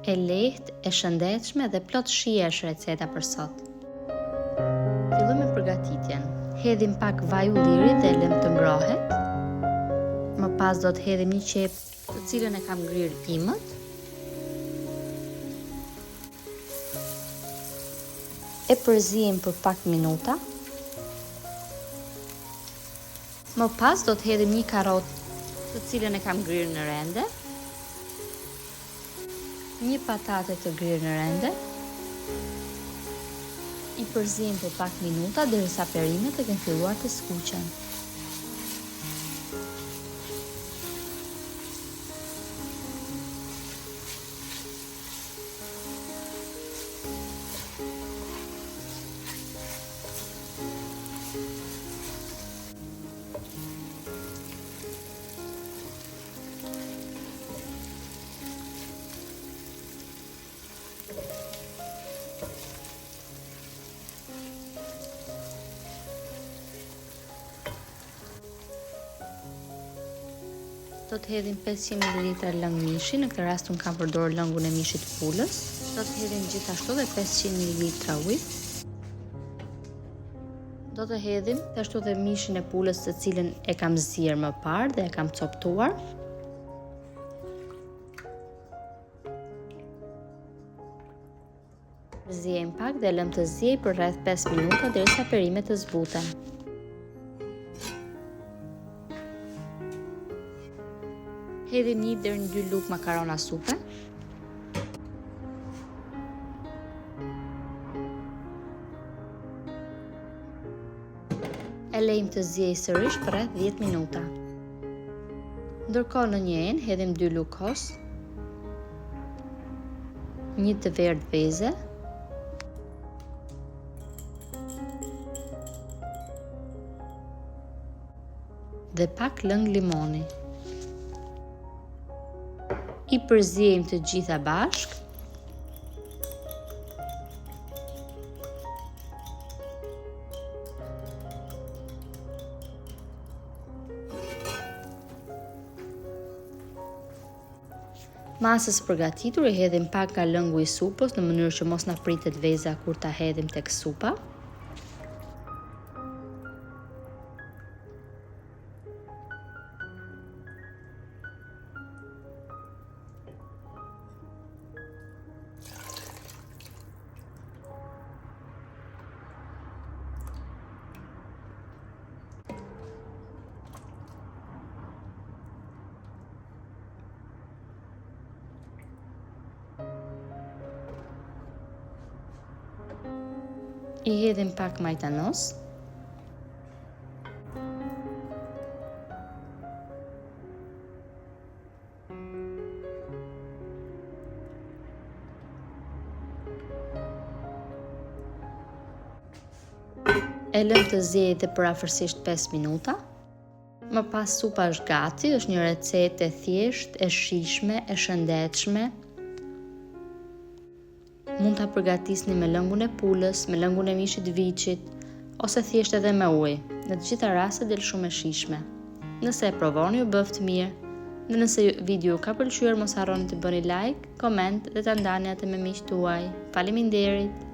e lehtë, e shëndetshme dhe plot shije është receta për sot. Fillojmë me përgatitjen. Hedhim pak vaj ulliri dhe lëm të ngrohet. Më pas do të hedhim një qep të cilën e kam ngrirë imët. E përzijem për pak minuta. Më pas do të hedhim një karotë të cilën e kam ngrirë në rende. Një patate të ngrirë në rende. I përzijem për pak minuta derisa perimet e kenë filluar të skuqen. Do të hedhim 500 ml lëng mishi, në këtë rast unë kam përdorur lëngun e mishit pulës. Do të hedhim gjithashtu dhe 500 ml ujë. Do të hedhim gjithashtu dhe mishin e pulës të cilën e kam zier më parë dhe e kam coptuar. Ziejmë pak dhe lëm të ziej për rreth 5 minuta derisa perimet të zbuten. Hedhim 1 deri në 2 lugë makarona supe. E lejmë të ziej sërish për rreth 10 minuta. Ndërkohë në një enë hedhim 2 lugë kos, 1 të verdh veze, dhe pak lëng limoni. I përziejmë të gjitha bashk. Masës përgatitur i hedhim pak nga lëngu i supës në mënyrë që mos na pritet veza kur ta hedhim tek supa. I hedhim pak majtanos. E lëm të ziejë dhe për afërsisht 5 minuta. Më pas supa është gati, është një recetë e thjeshtë, e shijshme, e shëndetshme. Mund ta përgatisni me lëngun e pulës, me lëngun e mishit viçit, ose thjesht edhe me ujë. Në të gjitha rastet del shumë e shijshme. Nëse e provoni, ju bëft mirë. Dhe nëse video ju ka pëlqyer, mos harroni të bëni like, koment dhe ta ndani atë me miqtë tuaj. Faleminderit!